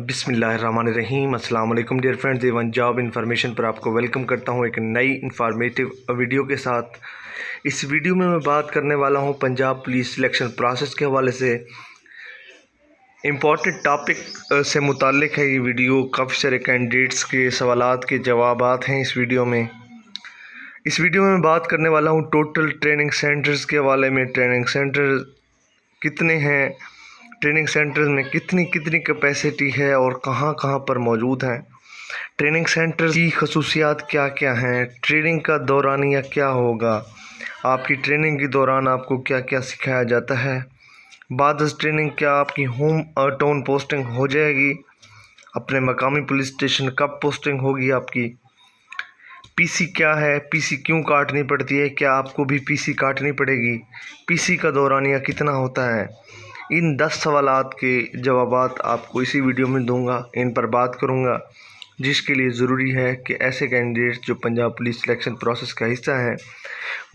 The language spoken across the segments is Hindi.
बिस्मिल्लाहिर्रहमानिर्रहीम। अस्सलाम वालेकुम dear friends, A one job information पर आपको वेलकम करता हूं एक नई इंफॉर्मेटिव वीडियो के साथ। इस वीडियो में मैं बात करने वाला हूं पंजाब पुलिस सिलेक्शन प्रोसेस के हवाले से। इम्पॉर्टेंट टॉपिक से मुताल्लिक़ है ये वीडियो। काफ़ी सारे कैंडिडेट्स के सवालात के जवाबात हैं इस वीडियो में। इस वीडियो में मैं बात करने वाला हूँ टोटल ट्रेनिंग सेंटर्स के हवाले में। ट्रेनिंग सेंटर कितने हैं, ट्रेनिंग सेंटर्स में कितनी कितनी कैपेसिटी है और कहाँ कहाँ पर मौजूद हैं, ट्रेनिंग सेंटर की खसूसियात क्या क्या हैं, ट्रेनिंग का दौरानिया क्या होगा, आपकी ट्रेनिंग के दौरान आपको क्या क्या सिखाया जाता है, बाद ट्रेनिंग क्या आपकी होम टाउन पोस्टिंग हो जाएगी, अपने मकामी पुलिस स्टेशन कब पोस्टिंग होगी आपकी, पीसी क्या है, पीसी क्यों काटनी पड़ती है, क्या आपको भी पीसी काटनी पड़ेगी, पीसी का दौरानिया कितना होता है। इन 10 सवालात के जवाबात आपको इसी वीडियो में दूंगा, इन पर बात करूंगा, जिसके लिए ज़रूरी है कि ऐसे कैंडिडेट जो पंजाब पुलिस सिलेक्शन प्रोसेस का हिस्सा हैं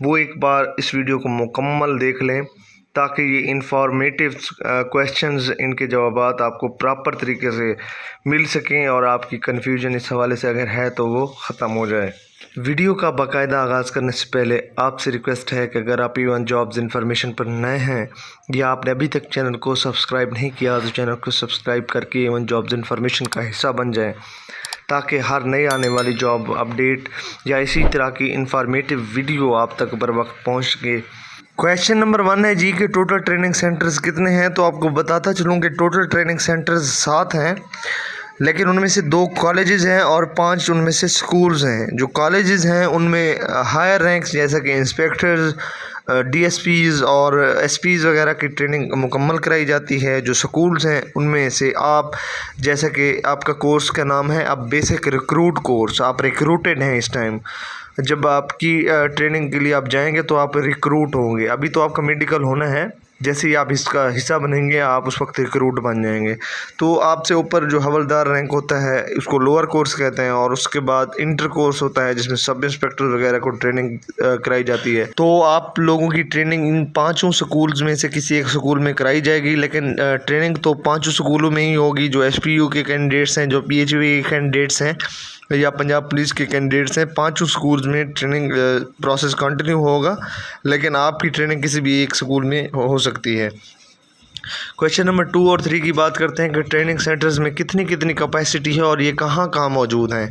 वो एक बार इस वीडियो को मुकम्मल देख लें, ताकि ये इंफॉर्मेटिव क्वेश्चंस, इनके जवाबात आपको प्रॉपर तरीके से मिल सकें और आपकी कन्फ्यूजन इस हवाले से अगर है तो वो ख़त्म हो जाए। वीडियो का बाकायदा आगाज़ करने से पहले आपसे रिक्वेस्ट है कि अगर आप ईवन जॉब्स इन्फॉर्मेशन पर नए हैं या आपने अभी तक चैनल को सब्सक्राइब नहीं किया तो चैनल को सब्सक्राइब करके ईवन जॉब्स इन्फॉर्मेशन का हिस्सा बन जाएं, ताकि हर नई आने वाली जॉब अपडेट या इसी तरह की इंफॉर्मेटिव वीडियो आप तक बर वक्त पहुँच सके। क्वेश्चन नंबर 1 है जी कि टोटल ट्रेनिंग सेंटर्स कितने हैं। तो आपको बताता चलूँ कि टोटल ट्रेनिंग सेंटर्स 7 हैं, लेकिन उनमें से 2 कॉलेजेस हैं और 5 उनमें से स्कूल्स हैं। जो कॉलेजेस हैं उनमें हायर रैंक्स जैसे कि इंस्पेक्टर्स, डीएसपीज़ और एसपीज़ वगैरह की ट्रेनिंग मुकम्मल कराई जाती है। जो स्कूल्स हैं उनमें से आप, जैसे कि आपका कोर्स का नाम है अब बेसिक रिक्रूट कोर्स, आप रिक्रूटेड हैं इस टाइम। जब आपकी ट्रेनिंग के लिए आप जाएंगे तो आप रिक्रूट होंगे। अभी तो आपका मेडिकल होना है, जैसे ही आप इसका हिस्सा बनेंगे आप उस वक्त रिक्रूट बन जाएंगे। तो आपसे ऊपर जो हवलदार रैंक होता है उसको लोअर कोर्स कहते हैं, और उसके बाद इंटर कोर्स होता है जिसमें सब इंस्पेक्टर वगैरह को ट्रेनिंग कराई जाती है। तो आप लोगों की ट्रेनिंग इन 5 स्कूल्स में से किसी एक स्कूल में कराई जाएगी, लेकिन ट्रेनिंग तो 5 स्कूलों में ही होगी। जो एसपीयू के कैंडिडेट्स हैं, जो पीएचवी के कैंडिडेट्स हैं या पंजाब पुलिस के कैंडिडेट्स हैं, 5 स्कूल्स में ट्रेनिंग प्रोसेस कंटिन्यू होगा, लेकिन आपकी ट्रेनिंग किसी भी एक स्कूल में हो सकती है। क्वेश्चन नंबर 2 और 3 की बात करते हैं कि ट्रेनिंग सेंटर्स में कितनी कितनी कैपेसिटी है और ये कहाँ कहाँ मौजूद हैं।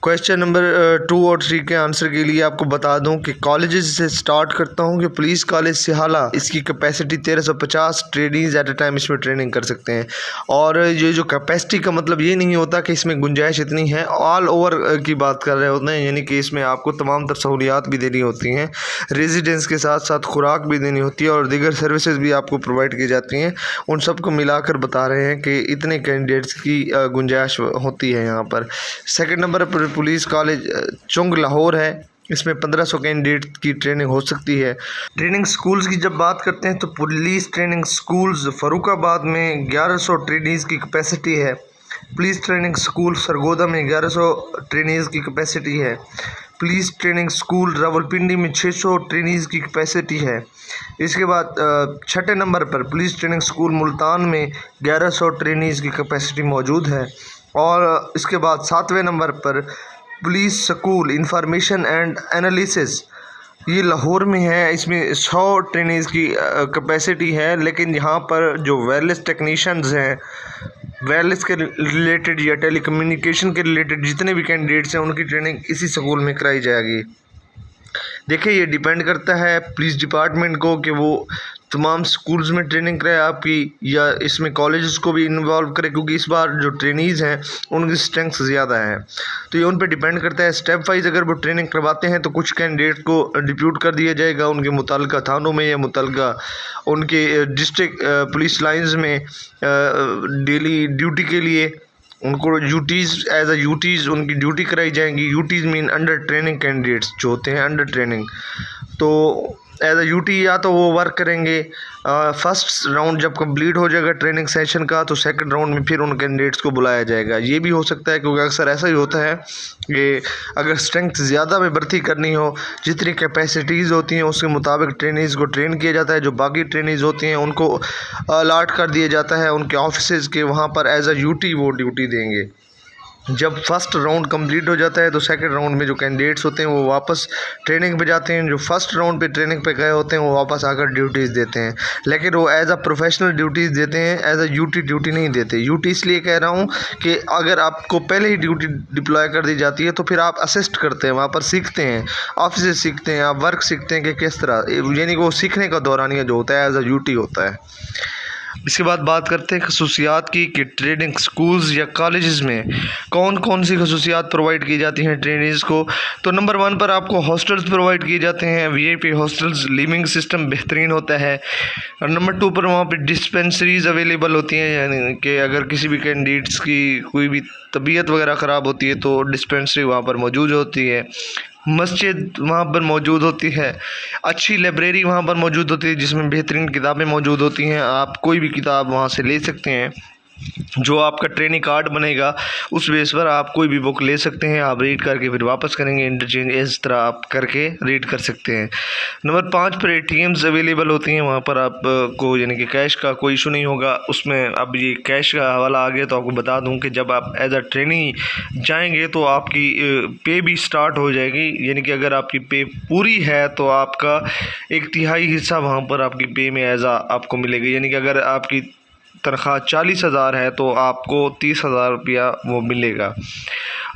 क्वेश्चन नंबर 2 और 3 के आंसर के लिए आपको बता दूं कि कॉलेजेस से स्टार्ट करता हूं कि पुलिस कॉलेज सिहाला, इसकी capacity 1350 trainees at a time इसमें ट्रेनिंग कर सकते हैं। और ये जो कैपेसिटी का मतलब ये नहीं होता कि इसमें गुंजाइश इतनी है, ऑल ओवर की बात कर रहे होते हैं, यानी कि इसमें आपको तमाम तर सहूलियात भी देनी होती हैं, रेजिडेंस के साथ साथ खुराक भी देनी होती है और दीगर सर्विसेज भी आपको प्रोवाइड की जाती हैं। उन सब को मिलाकर बता रहे हैं कि इतने कैंडिडेट्स की गुंजाइश होती है यहाँ पर। सेकंड नंबर पर पुलिस कॉलेज चुंग लाहौर है, इसमें 1500 कैंडिडेट की ट्रेनिंग हो सकती है। ट्रेनिंग स्कूल्स की जब बात करते हैं तो पुलिस ट्रेनिंग स्कूल्स फरुखाबाद में 1100 ट्रेनीज़ की कैपेसिटी है। पुलिस ट्रेनिंग स्कूल सरगोदा में 1100 ट्रेनीज़ की कैपेसिटी है। पुलिस ट्रेनिंग स्कूल रावलपिंडी में 600 ट्रेनीज़ की कैपेसिटी है। इसके बाद 6ठे नंबर पर पुलिस ट्रेनिंग स्कूल मुल्तान में 1100 ट्रेनीज़ की कैपेसिटी मौजूद है। और इसके बाद 7वें नंबर पर police school information and analysis, ये लाहौर में है, इसमें 100 ट्रेनीज़ की कैपेसिटी है। लेकिन यहाँ पर जो वायरलेस टेक्नीशियंस हैं, वायरलेस के रिलेटेड या टेलीकम्युनिकेशन के रिलेटेड जितने भी कैंडिडेट्स हैं उनकी ट्रेनिंग इसी स्कूल में कराई जाएगी। देखिए, ये डिपेंड करता है पुलिस डिपार्टमेंट को कि वो तमाम स्कूल्स में ट्रेनिंग कराए आपकी, या इसमें कॉलेजेस को भी इन्वॉल्व करे, क्योंकि इस बार जो ट्रेनीज़ हैं उनकी स्ट्रेंथ ज़्यादा है। तो ये उन पर डिपेंड करता है। स्टेप वाइज अगर वो ट्रेनिंग करवाते हैं तो कुछ कैंडिडेट को डिप्यूट कर दिया जाएगा उनके मुतल्लिका थानों में या मुतल्लिका उनके डिस्ट्रिक्ट पुलिस लाइन्स में डेली ड्यूटी के लिए। उनको यूटीज़ एज अ यूटीज़ उनकी ड्यूटी कराई जाएंगी। UTs mean under training candidates जो होते हैं, अंडर ट्रेनिंग। तो एज अ यूटी या तो वो वर्क करेंगे। फर्स्ट राउंड जब कंप्लीट हो जाएगा ट्रेनिंग सेशन का तो सेकंड राउंड में फिर उन कैंडिडेट्स को बुलाया जाएगा। ये भी हो सकता है क्योंकि अक्सर ऐसा ही होता है कि अगर स्ट्रेंथ ज़्यादा में भर्ती करनी हो, जितनी कैपेसिटीज़ होती हैं उसके मुताबिक ट्रेनीज़ को ट्रेन किया जाता है। जो बाकी ट्रेनीज़ होती हैं उनको अलाट कर दिया जाता है उनके ऑफिस के, वहाँ पर एज अ यूटी वो ड्यूटी देंगे। जब फर्स्ट राउंड कंप्लीट हो जाता है तो सेकंड राउंड में जो कैंडिडेट्स होते हैं वो वापस ट्रेनिंग पे जाते हैं। जो फर्स्ट राउंड पे ट्रेनिंग पे गए होते हैं वो वापस आकर ड्यूटीज़ देते हैं, लेकिन वो एज अ प्रोफेशनल ड्यूटीज़ देते हैं, एज अ यूटी ड्यूटी नहीं देते। यूटी इसलिए कह रहा हूँ कि अगर आपको पहले ही ड्यूटी डिप्लॉय कर दी जाती है तो फिर आप असिस्ट करते हैं, वहाँ पर सीखते हैं, ऑफिस सीखते हैं, आप वर्क सीखते हैं कि किस तरह, यानी कि वो सीखने का दौरानिया जो होता है एज अ यूटी होता है। इसके बाद बात करते हैं खसूसियात की कि ट्रेनिंग स्कूल्स या कॉलेजेस में कौन कौन सी खसूसियात प्रोवाइड की जाती हैं ट्रेनीज़ को। तो नंबर 1 पर आपको हॉस्टल्स प्रोवाइड किए जाते हैं, वीआईपी हॉस्टल्स, लिविंग सिस्टम बेहतरीन होता है। और नंबर 2 पर वहाँ पे डिस्पेंसरीज अवेलेबल होती हैं, यानी कि अगर किसी भी कैंडिडेट्स की कोई भी तबीयत वगैरह ख़राब होती है तो डिस्पेंसरी वहाँ पर मौजूद होती है। मस्जिद वहाँ पर मौजूद होती है। अच्छी लाइब्रेरी वहाँ पर मौजूद होती है जिसमें बेहतरीन किताबें मौजूद होती हैं। आप कोई भी किताब वहाँ से ले सकते हैं। जो आपका ट्रेनिंग कार्ड बनेगा उस बेस पर आप कोई भी बुक ले सकते हैं, आप रीड करके फिर वापस करेंगे, इंटरचेंज इस तरह आप करके रीड कर सकते हैं। नंबर 5 पर एटीएम्स अवेलेबल होती हैं, वहाँ पर आपको यानी कि कैश का कोई इशू नहीं होगा उसमें। अब ये कैश का हवाला आ गया तो आपको बता दूं कि जब आप एज अ ट्रेनी जाएंगे तो आपकी पे भी स्टार्ट हो जाएगी, यानी कि अगर आपकी पे पूरी है तो आपका 1/3 हिस्सा वहाँ पर आपकी पे में एज आपको मिलेगा। यानी कि अगर आपकी तनख्वाह 40,000 है तो आपको 30,000 रुपया वो मिलेगा।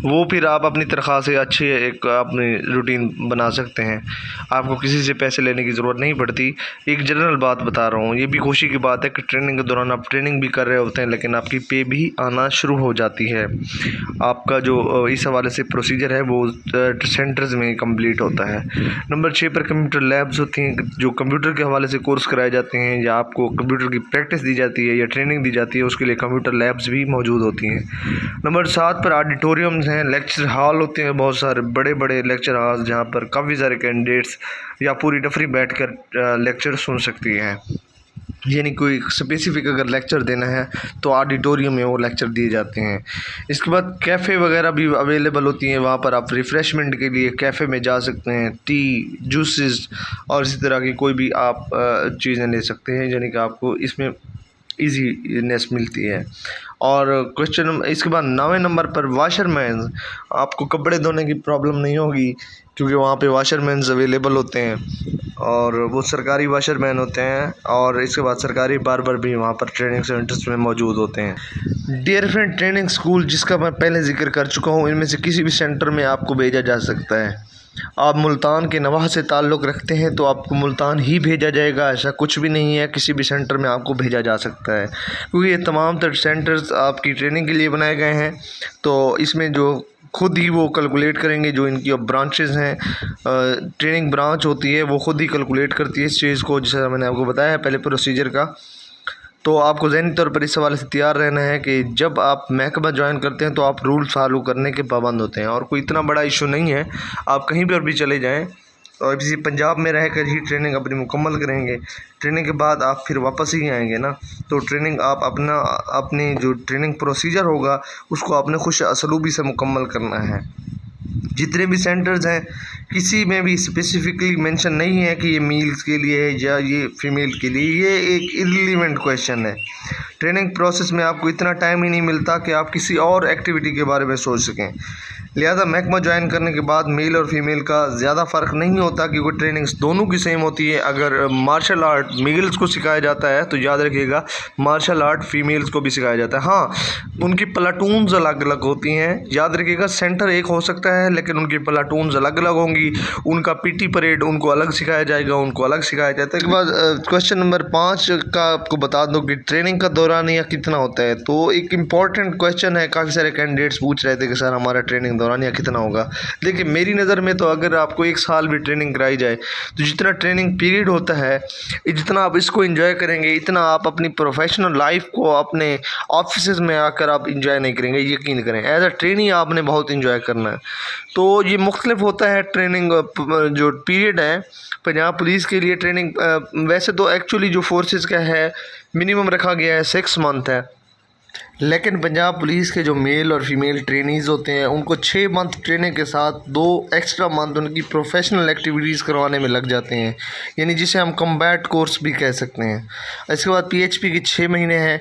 वो फिर आप अपनी तनख्वाह से अच्छे एक अपनी रूटीन बना सकते हैं, आपको किसी से पैसे लेने की ज़रूरत नहीं पड़ती। एक जनरल बात बता रहा हूँ, ये भी खुशी की बात है कि ट्रेनिंग के दौरान आप ट्रेनिंग भी कर रहे होते हैं लेकिन आपकी पे भी आना शुरू हो जाती है। आपका जो इस हवाले से प्रोसीजर है वो सेंटर्स में कंप्लीट होता है। नंबर 6 पर कंप्यूटर लैब्स होती हैं, जो कंप्यूटर के हवाले से कोर्स कराए जाते हैं या आपको कंप्यूटर की प्रैक्टिस दी जाती है या ट्रेनिंग दी जाती है, उसके लिए कंप्यूटर लैब्स भी मौजूद होती हैं। नंबर 7 पर ऑडिटोरियम हैं, लेक्चर हॉल होते हैं, बहुत सारे बड़े बड़े लेक्चर हॉल जहाँ पर काफ़ी सारे कैंडिडेट्स या पूरी डफरी बैठकर लेक्चर सुन सकती हैं। यानी कोई स्पेसिफिक अगर लेक्चर देना है तो ऑडिटोरियम में वो लेक्चर दिए जाते हैं। इसके बाद कैफ़े वगैरह भी अवेलेबल होती हैं, वहाँ पर आप रिफ़्रेशमेंट के लिए कैफ़े में जा सकते हैं, टी, जूसेस और इसी तरह की कोई भी आप चीज़ें ले सकते हैं, यानी कि आपको इसमें ईजीनेस मिलती है। और क्वेश्चन इसके बाद 9वें नंबर पर वाशरमैन, आपको कपड़े धोने की प्रॉब्लम नहीं होगी क्योंकि वहाँ पे वाशरमैन्स अवेलेबल होते हैं और वो सरकारी वाशरमैन होते हैं। और इसके बाद सरकारी बार्बर भी वहाँ पर ट्रेनिंग सेंटर्स में मौजूद होते हैं। डिफरेंट ट्रेनिंग स्कूल जिसका मैं पहले जिक्र कर चुका हूँ, इनमें से किसी भी सेंटर में आपको भेजा जा सकता है। आप मुल्तान के नवाह से ताल्लुक़ रखते हैं तो आपको मुल्तान ही भेजा जाएगा, ऐसा कुछ भी नहीं है किसी भी सेंटर में आपको भेजा जा सकता है, क्योंकि ये तमाम तर सेंटर्स आपकी ट्रेनिंग के लिए बनाए गए हैं। तो इसमें जो खुद ही वो कैलकुलेट करेंगे, जो इनकी अब ब्रांचेस हैं, ट्रेनिंग ब्रांच होती है वो खुद ही कैलकुलेट करती है इस चीज़ को, जैसा मैंने आपको बताया है पहले प्रोसीजर का। तो आपको ज़हनी तौर पर इस हवाले से तैयार रहना है कि जब आप महकमा ज्वाइन करते हैं तो आप रूल फॉलो करने के पाबंद होते हैं और कोई इतना बड़ा इशू नहीं है, आप कहीं पर भी चले जाएं और किसी पंजाब में रहकर ही ट्रेनिंग अपनी मुकम्मल करेंगे। ट्रेनिंग के बाद आप फिर वापस ही आएंगे ना, तो ट्रेनिंग आप अपनी जो ट्रेनिंग प्रोसीजर होगा उसको आपने खुश असलूबी से मुकम्मल करना है। जितने भी सेंटर्स हैं किसी में भी स्पेसिफिकली मेंशन नहीं है कि ये मेल्स के लिए है या ये फीमेल के लिए, ये एक इररिलेवेंट क्वेश्चन है। ट्रेनिंग प्रोसेस में आपको इतना टाइम ही नहीं मिलता कि आप किसी और एक्टिविटी के बारे में सोच सकें। लिहाजा महकमा ज्वाइन करने के बाद मेल और फीमेल का ज़्यादा फ़र्क नहीं होता क्योंकि ट्रेनिंग्स दोनों की सेम होती है। अगर मार्शल आर्ट मेल्स को सिखाया जाता है तो याद रखिएगा मार्शल आर्ट फीमेल्स को भी सिखाया जाता है। हाँ, उनकी प्लाटून्स अलग अलग होती हैं, याद रखिएगा सेंटर एक हो सकता है लेकिन उनकी प्लाटून्स अलग अलग होंगी। उनका पीटी परेड उनको अलग सिखाया जाएगा, उनको अलग सिखाया जाता है। इसके बाद क्वेश्चन नंबर 5 का आपको बता दूँ कि ट्रेनिंग का दौरान या कितना होता है। तो एक इम्पॉर्टेंट क्वेश्चन है, काफ़ी सारे कैंडिडेट्स पूछ रहे थे कि सर हमारा ट्रेनिंग दौरानिया कितना होगा। देखिए मेरी नज़र में तो अगर आपको 1 साल भी ट्रेनिंग कराई जाए तो जितना ट्रेनिंग पीरियड होता है, जितना आप इसको एंजॉय करेंगे, इतना आप अपनी प्रोफेशनल लाइफ को अपने ऑफिस में आकर आप इंजॉय नहीं करेंगे। यकीन करें, एज अ ट्रेनी आपने बहुत इंजॉय करना है। तो ये मुख्तलिफ होता है ट्रेनिंग जो पीरियड है पंजाब पुलिस के लिए। ट्रेनिंग वैसे तो एक्चुअली जो फोर्सेस का है मिनिमम रखा गया है 6 मंथ है, लेकिन पंजाब पुलिस के जो मेल और फीमेल ट्रेनीज़ होते हैं उनको 6 मंथ ट्रेनिंग के साथ 2 एक्स्ट्रा मंथ उनकी प्रोफेशनल एक्टिविटीज़ करवाने में लग जाते हैं, यानी जिसे हम कम्बैट कोर्स भी कह सकते हैं। इसके बाद PHP की 6 महीने हैं।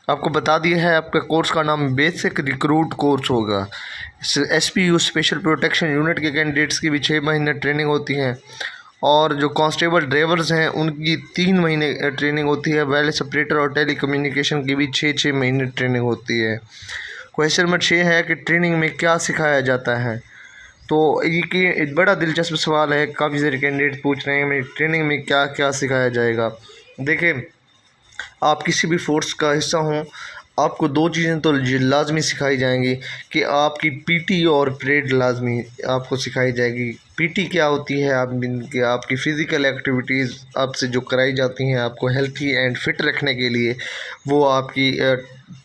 आपको बता दिया है आपका कोर्स का नाम बेसिक रिक्रूट कोर्स होगा। SPU स्पेशल प्रोटेक्शन यूनिट के कैंडिडेट्स की भी 6 महीने ट्रेनिंग होती है, और जो कांस्टेबल ड्राइवर्स हैं उनकी 3 महीने ट्रेनिंग होती है। वायरलेस ऑपरेटर और टेली कम्युनिकेशन की भी 6-6 महीने ट्रेनिंग होती है। क्वेश्चन नंबर 6 है कि ट्रेनिंग में क्या सिखाया जाता है। तो ये बड़ा दिलचस्प सवाल है, काफ़ी सारे कैंडिडेट पूछ रहे हैं मेरी ट्रेनिंग में क्या क्या सिखाया जाएगा। देखिए आप किसी भी फोर्स का हिस्सा हों, आपको 2 चीज़ें तो लाजमी सिखाई जाएंगी कि आपकी PT और परेड लाजमी आपको सिखाई जाएगी। PT क्या होती है, आपकी फ़िज़िकल एक्टिविटीज़ आपसे जो कराई जाती हैं आपको हेल्थी एंड फिट रखने के लिए, वो आपकी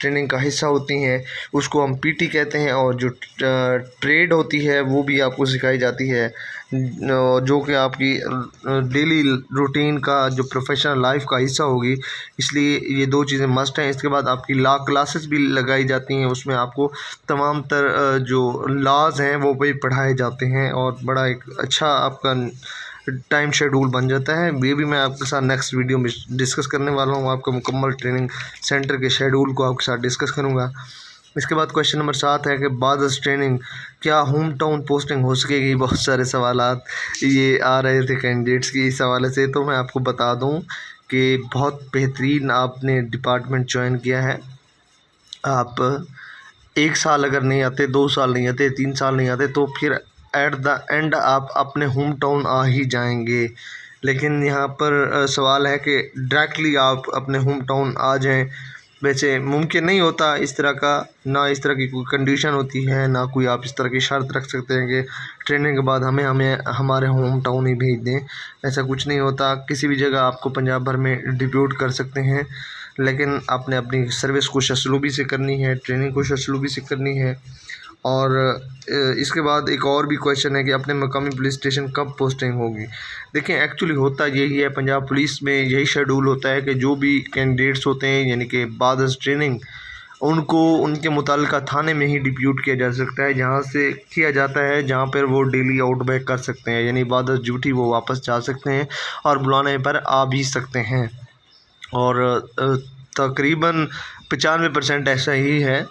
ट्रेनिंग का हिस्सा होती हैं, उसको हम PT कहते हैं। और जो परेड होती है वो भी आपको सिखाई जाती है, जो कि आपकी डेली रूटीन का जो प्रोफेशनल लाइफ का हिस्सा होगी। इसलिए ये 2 चीज़ें मस्ट हैं। इसके बाद आपकी लॉ क्लासेस भी लगाई जाती हैं, उसमें आपको तमाम जो लॉज हैं वो भी पढ़ाए जाते हैं, और बड़ा एक अच्छा आपका टाइम शेड्यूल बन जाता है। ये भी मैं आपके साथ नेक्स्ट वीडियो में डिस्कस करने वाला हूँ। आपका मुकम्मल ट्रेनिंग सेंटर के शेड्यूल को आपके साथ डिस्कस करूँगा। इसके बाद क्वेश्चन नंबर 7 है कि बाद ट्रेनिंग क्या होम टाउन पोस्टिंग हो सकेगी। बहुत सारे सवालात ये आ रहे थे कैंडिडेट्स की इस हवाले से, तो मैं आपको बता दूं कि बहुत बेहतरीन आपने डिपार्टमेंट ज्वाइन किया है। आप 1 साल अगर नहीं आते, 2 साल नहीं आते, 3 साल नहीं आते, तो फिर एट द एंड आप अपने होम टाउन आ ही जाएंगे। लेकिन यहाँ पर सवाल है कि डायरेक्टली आप अपने होम टाउन आ जाएं, वैसे मुमकिन नहीं होता इस तरह का, ना इस तरह की कोई कंडीशन होती है, ना कोई आप इस तरह की शर्त रख सकते हैं कि ट्रेनिंग के बाद हमें हमारे होम टाउन ही भेज दें। ऐसा कुछ नहीं होता। किसी भी जगह आपको पंजाब भर में डिप्यूट कर सकते हैं, लेकिन आपने अपनी सर्विस को शसलूबी से करनी है, ट्रेनिंग को शसलूबी से करनी है। और इसके बाद एक और भी क्वेश्चन है कि अपने मकामी पुलिस स्टेशन कब पोस्टिंग होगी। देखिए एक्चुअली होता यही है, पंजाब पुलिस में यही शेड्यूल होता है कि जो भी कैंडिडेट्स होते हैं यानी कि बाद ट्रेनिंग, उनको उनके मुताल्लिका थाने में ही डिप्यूट किया जा सकता है, जहाँ से किया जाता है जहाँ पर वो डेली आउटबैक कर सकते हैं, यानी बाद ड्यूटी वो वापस जा सकते हैं और बुलाने पर आ भी सकते हैं। और तकरीबन 95% ऐसा ही है,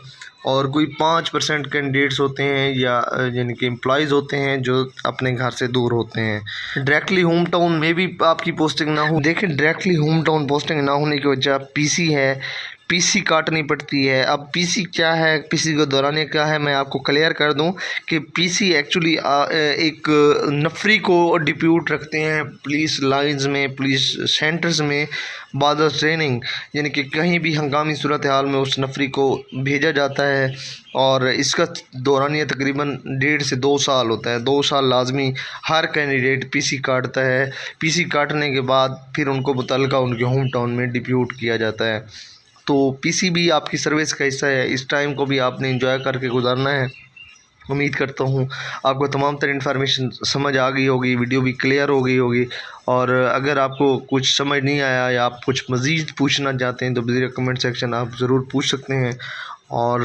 और कोई 5% कैंडिडेट्स होते हैं या यानी कि एम्प्लॉयज़ होते हैं जो अपने घर से दूर होते हैं। डायरेक्टली होम टाउन में भी आपकी पोस्टिंग ना हो। देखिए डायरेक्टली होम टाउन पोस्टिंग ना होने की वजह PC है, PC काटनी पड़ती है। अब PC क्या है, PC के दौरान क्या है, मैं आपको क्लियर कर दूं कि PC एक्चुअली एक नफरी को डिप्यूट रखते हैं पुलिस लाइंस में, पुलिस सेंटर्स में बाद ट्रेनिंग, यानी कि कहीं भी हंगामी सूरत हाल में उस नफरी को भेजा जाता है। और इसका दौरानिया तकरीबन 1.5 से 2 साल होता है। 2 साल लाजमी हर कैंडिडेट PC काटता है। PC काटने के बाद फिर उनको मुतल्लिका उनके होम टाउन में डिप्यूट किया जाता है। तो PC भी आपकी सर्विस का हिस्सा है। इस टाइम को भी आपने एंजॉय करके गुजारना है। उम्मीद करता हूँ आपको तमाम तरह इन्फॉर्मेशन समझ आ गई होगी, वीडियो भी क्लियर हो गई होगी। और अगर आपको कुछ समझ नहीं आया या आप कुछ मज़ीद पूछना चाहते हैं तो ज़रूर कमेंट सेक्शन आप ज़रूर पूछ सकते हैं। और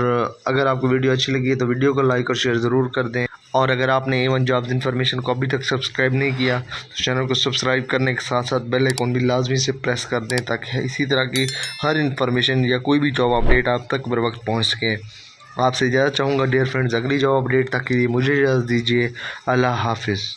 अगर आपको वीडियो अच्छी लगी है तो वीडियो को लाइक और शेयर ज़रूर कर दें। और अगर आपने A1 जॉब्स इन्फॉर्मेशन को अभी तक सब्सक्राइब नहीं किया तो चैनल को सब्सक्राइब करने के साथ साथ बेल आइकन भी लाजमी से प्रेस कर दें, ताकि इसी तरह की हर इन्फॉर्मेशन या कोई भी जॉब अपडेट आप तक बर वक्त पहुँच सके। आपसे इजाज़त चाहूँगा डियर फ्रेंड्स, अगली जॉब अपडेट तक के लिए मुझे इजाज़त दीजिए। अल्लाह हाफिज़।